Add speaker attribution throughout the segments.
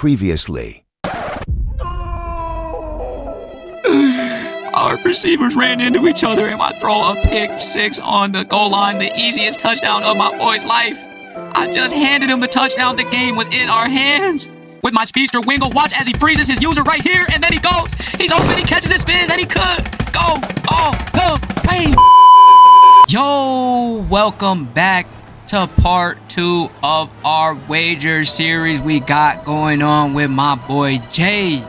Speaker 1: Previously.
Speaker 2: Our receivers ran into each other and I throw a pick six on the goal line, the easiest touchdown of my boy's life. I just handed him the touchdown. The game was in our hands. With my speedster Wingo, watch as he freezes his user right here, and then he goes. He's open, he catches his spins, and he could go all the way. Yo, welcome back to part 2 of our wager series we got going on with my boy Jay.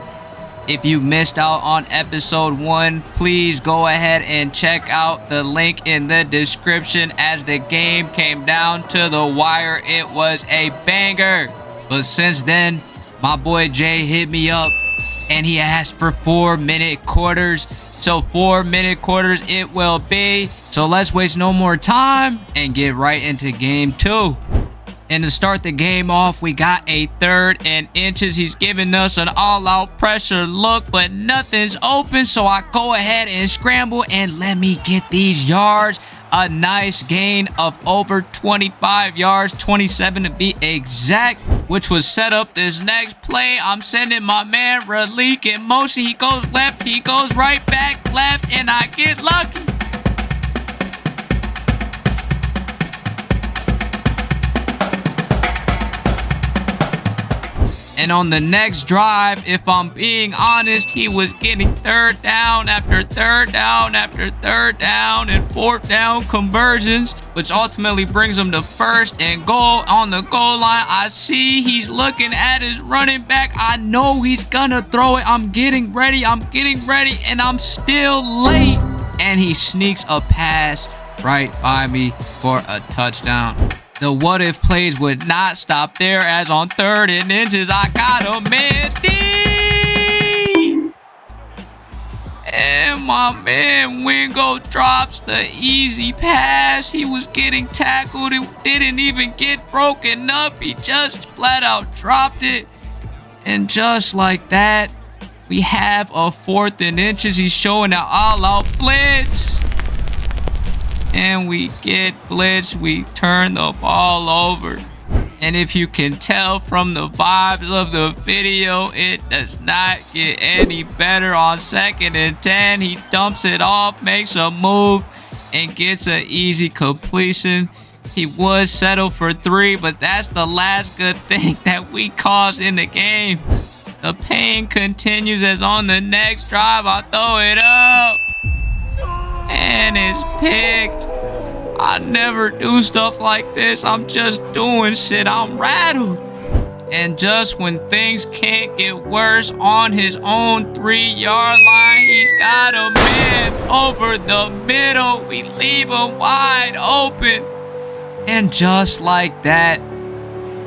Speaker 2: If you missed out on episode 1, please go ahead and check out the link in the description. As the game came down to the wire, it was a banger. But since then, my boy Jay hit me up and he asked for 4-minute quarters. So 4-minute quarters it will be. So let's waste no more time and get right into game 2. And to start the game off, we got a 3rd and inches. He's giving us an all-out pressure look, but nothing's open. So I go ahead and scramble and let me get these yards. A nice gain of over 25 yards, 27 to be exact, which was set up this next play. I'm sending my man Ralik in motion. He goes left, he goes right, back left, and I get lucky. And on the next drive, if I'm being honest, he was getting 3rd down after 3rd down after 3rd down and 4th down conversions, which ultimately brings him to 1st and goal. On the goal line, I see he's looking at his running back. I know he's gonna throw it. I'm getting ready, and I'm still late. And he sneaks a pass right by me for a touchdown. The what if plays would not stop there, as on 3rd and inches, I got a man deep. And my man Wingo drops the easy pass. He was getting tackled. It didn't even get broken up. He just flat out dropped it. And just like that, we have a 4th and inches. He's showing an all-out blitz. And we get blitzed, we turn the ball over. And if you can tell from the vibes of the video, it does not get any better. On 2nd and 10, he dumps it off, makes a move, and gets an easy completion. He would settle for 3, but that's the last good thing that we caused in the game. The pain continues as on the next drive, I throw it up. And it's picked. I never do stuff like this. I'm just doing shit. I'm rattled. And just when things can't get worse, on his own 3-yard line, he's got a man over the middle. We leave him wide open. And just like that,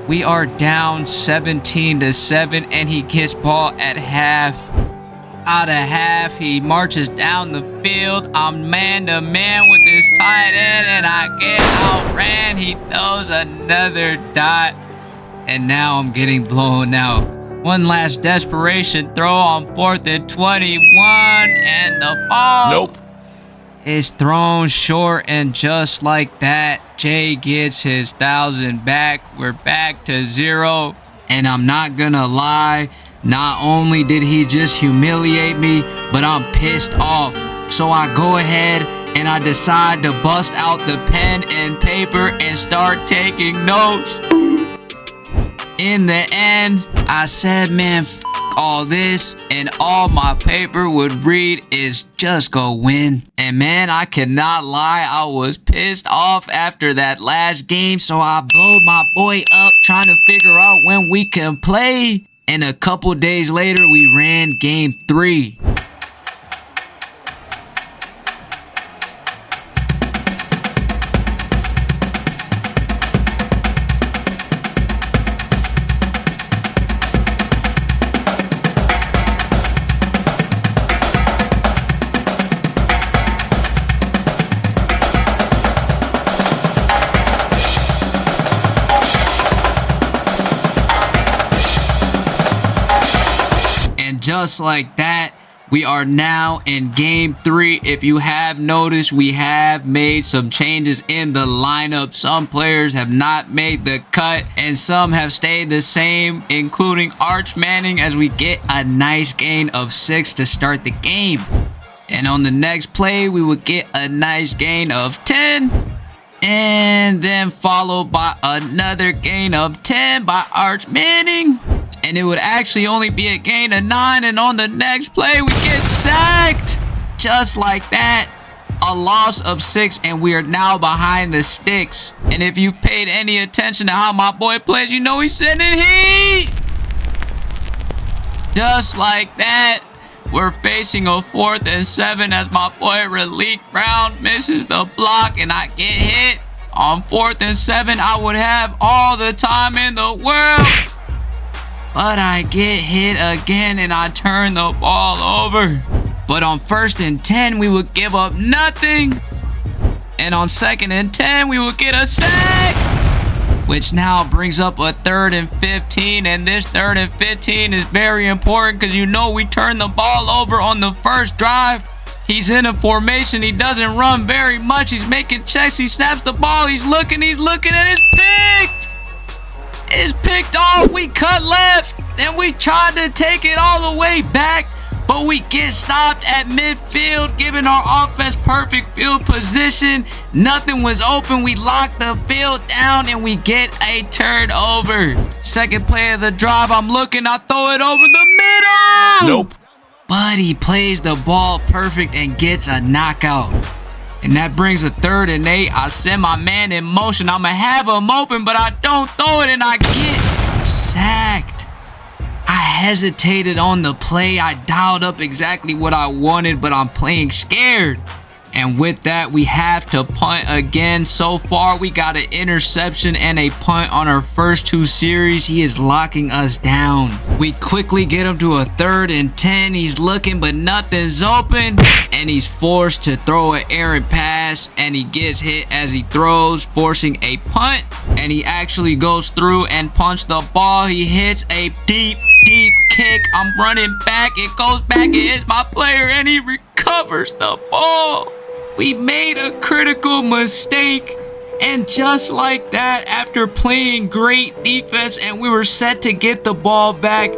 Speaker 2: we are down 17-7, and he gets ball at half. Out of half, he marches down the field. I'm man-to-man with this tight end, and I get outran. He throws another dot, and now I'm getting blown out. One last desperation throw on 4th and 21, and the ball is thrown short, and just like that, Jay gets his 1,000 back. We're back to 0, and I'm not gonna lie, not only did he just humiliate me, but I'm pissed off. So I go ahead and I decide to bust out the pen and paper and start taking notes. In the end, I said, man, all this, and all my paper would read is just go win. And man, I cannot lie, I was pissed off after that last game, so I blowed my boy up trying to figure out when we can play. And a couple days later, we ran game 3. Just like that, We are now in game 3. If you have noticed, we have made some changes in the lineup. Some players have not made the cut and some have stayed the same, including Arch Manning, as we get a nice gain of 6 to start the game. And on the next play, we would get a nice gain of 10. And then followed by another gain of 10 by Arch Manning. And it would actually only be a gain of 9. And on the next play, we get sacked. Just like that. A loss of 6. And we are now behind the sticks. And if you've paid any attention to how my boy plays, you know he's sending heat. Just like that. We're facing a 4th and 7 as my boy Raleek Brown misses the block and I get hit. On 4th and 7, I would have all the time in the world. But I get hit again and I turn the ball over. But on 1st and 10, we would give up nothing. And on 2nd and 10, we would get a sack. Which now brings up a 3rd and 15. And this 3rd and 15 is very important because you know we turn the ball over on the first drive. He's in a formation. He doesn't run very much. He's making checks. He snaps the ball. He's looking, and it's picked. It's picked off. We cut left. Then we tried to take it all the way back. But we get stopped at midfield, giving our offense perfect field position. Nothing was open. We locked the field down, and we get a turnover. Second play of the drive, I'm looking. I throw it over the middle.
Speaker 1: Nope.
Speaker 2: But he plays the ball perfect and gets a knockout. And that brings a 3rd and 8. I send my man in motion. I'm going to have him open, but I don't throw it, and I get sacked. I hesitated on the play. I dialed up exactly what I wanted, but I'm playing scared. And with that, we have to punt again. So far, we got an interception and a punt on our first 2 series. He is locking us down. We quickly get him to a 3rd and 10. He's looking, but nothing's open. And he's forced to throw an errant pass. And he gets hit as he throws, forcing a punt. And he actually goes through and punts the ball. He hits a deep kick. I'm running back. It goes back. It hits my player, and he recovers the ball. We made a critical mistake, and just like that, after playing great defense and we were set to get the ball back,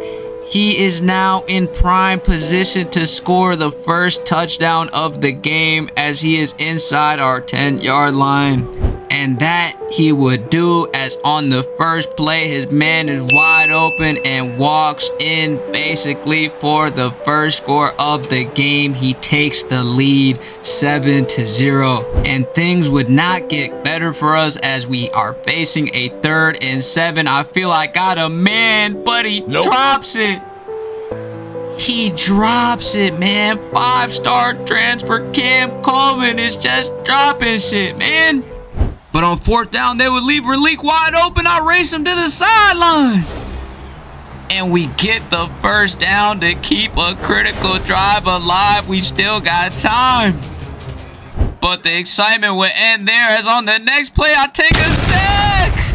Speaker 2: he is now in prime position to score the first touchdown of the game as he is inside our 10-yard line. And that he would do, as on the first play, his man is wide open and walks in basically for the first score of the game. He takes the lead 7-0. And things would not get better for us as we are facing a 3rd and 7. I feel I got a man, but he drops it. He drops it, man. 5-star transfer Cam Coleman is just dropping shit, man. But on 4th down, they would leave Raleek wide open. I race him to the sideline. And we get the first down to keep a critical drive alive. We still got time. But the excitement would end there, as on the next play, I take a sack.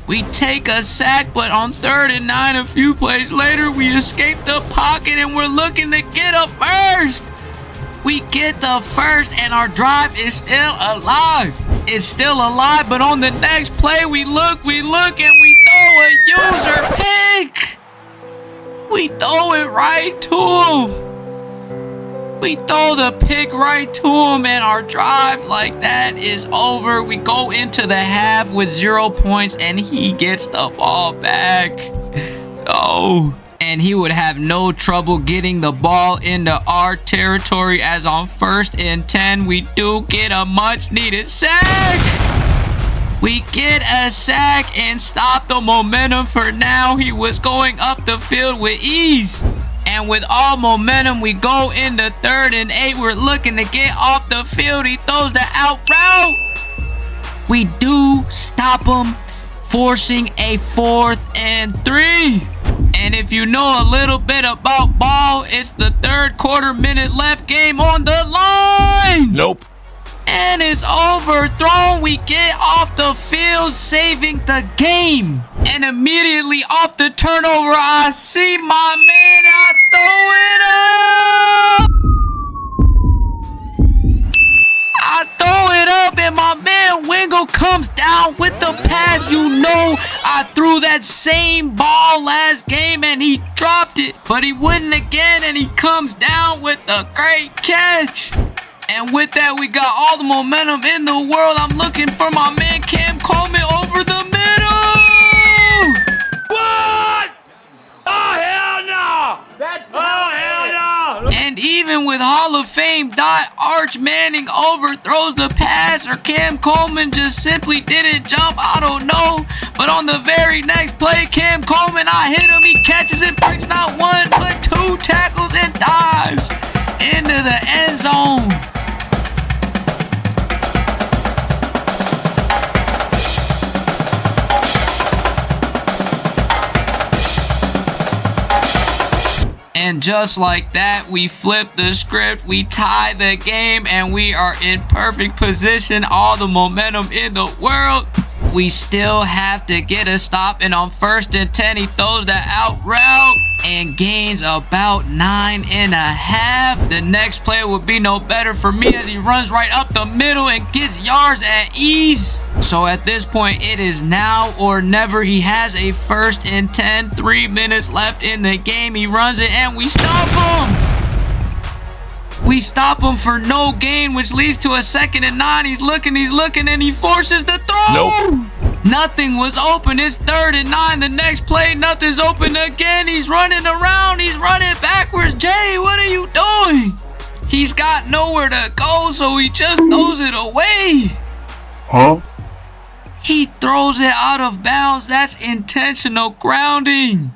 Speaker 2: We take a sack, but on 3rd and 9, a few plays later, we escape the pocket and we're looking to get a first. We get the first, and our drive is still alive. It's still alive, but on the next play, we look, and we throw a user pick. We throw it right to him. We throw the pick right to him, and our drive like that is over. We go into the half with 0 points, and he gets the ball back. And he would have no trouble getting the ball into our territory, as on 1st and 10, we do get a much needed sack. We get a sack and stop the momentum for now. He was going up the field with ease. And with all momentum, we go into 3rd and 8. We're looking to get off the field. He throws the out route. We do stop him, forcing a 4th and 3. And if you know a little bit about ball, it's the 3rd quarter, minute left, game on the line.
Speaker 1: Nope.
Speaker 2: And it's overthrown. We get off the field, saving the game. And immediately off the turnover, I see my man. I throw it up. comes down with the pass. You know I threw that same ball last game and he dropped it, but he wouldn't again, and he comes down with a great catch. And with that, we got all the momentum in the world. I'm looking for my man Cam Coleman over the middle.
Speaker 1: What? Oh, hell no! Hell no!
Speaker 2: And even with Hall of Fame Arch Manning overthrows the pass, or Cam Coleman just simply didn't jump, I don't know. But on the very next play, Cam Coleman, I hit him, he catches it, breaks not one, but two tackles and dives into the end zone. And just like that, we flip the script, we tie the game, and we are in perfect position. All the momentum in the world. We still have to get a stop, and on 1st and 10, he throws that out route and gains about 9.5. The next play would be no better for me as he runs right up the middle and gets yards at ease. So at this point, it is now or never. He has a 1st and 10, 3 minutes left in the game. He runs it and we stop him. We stop him for no gain, which leads to a 2nd and 9. He's looking, and he forces the throw.
Speaker 1: Nope.
Speaker 2: Nothing was open. It's 3rd and 9. The next play, nothing's open again. He's running around. He's running backwards. Jay, what are you doing? He's got nowhere to go, so he just throws it away.
Speaker 1: Huh?
Speaker 2: He throws it out of bounds. That's intentional grounding.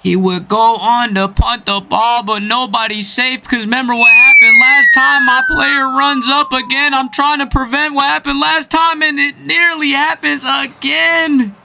Speaker 2: He would go on to punt the ball, but nobody's safe, because remember what happened last time? My player runs up again. I'm trying to prevent what happened last time, and it nearly happens again.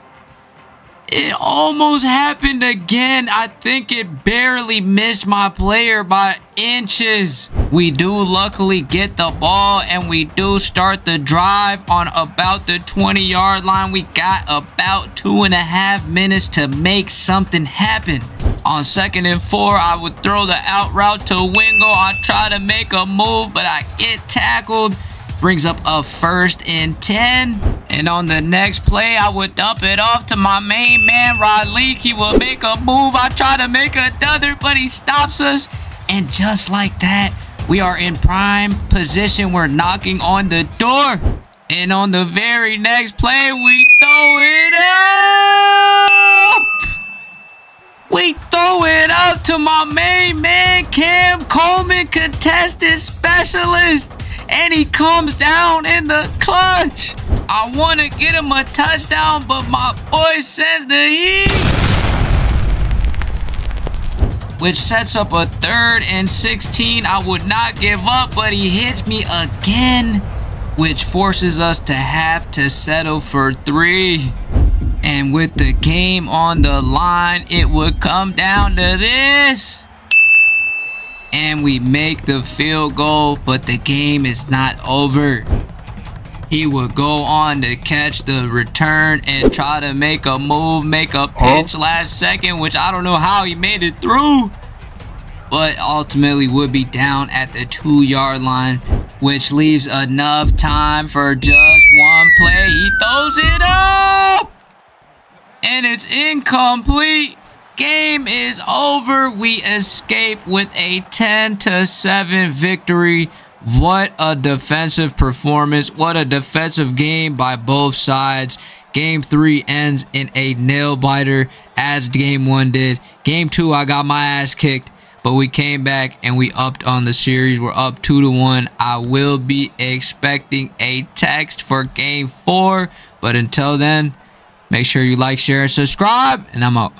Speaker 2: It almost happened again. I think it barely missed my player by inches. We do luckily get the ball, and we do start the drive on about the 20-yard line. We got about 2.5 minutes to make something happen. On 2nd and 4, I would throw the out route to Wingo. I try to make a move, but I get tackled. Brings up a 1st and 10. And on the next play, I would dump it off to my main man, Rod Leak. He will make a move. I try to make another, but he stops us. And just like that, we are in prime position. We're knocking on the door. And on the very next play, we throw it up. We throw it up to my main man, Cam Coleman, contested specialist. And he comes down in the clutch. I want to get him a touchdown, but my boy sends the heat, which sets up a 3rd and 16. I would not give up, but he hits me again, which forces us to have to settle for 3. And with the game on the line, it would come down to this. And we make the field goal, but the game is not over. He would go on to catch the return and try to make a move, make a pitch last second, which I don't know how he made it through, but ultimately would be down at the 2-yard line, which leaves enough time for just one play. He throws it up, and it's incomplete. Game is over. We escape with a 10-7 victory. What a defensive performance. What a defensive game by both sides. Game 3 ends in a nail biter, as game 1 did. Game 2, I got my ass kicked, but we came back and we upped on the series. We're up 2-1. I will be expecting a text for game 4, but until then, make sure you like, share, and subscribe, and I'm out.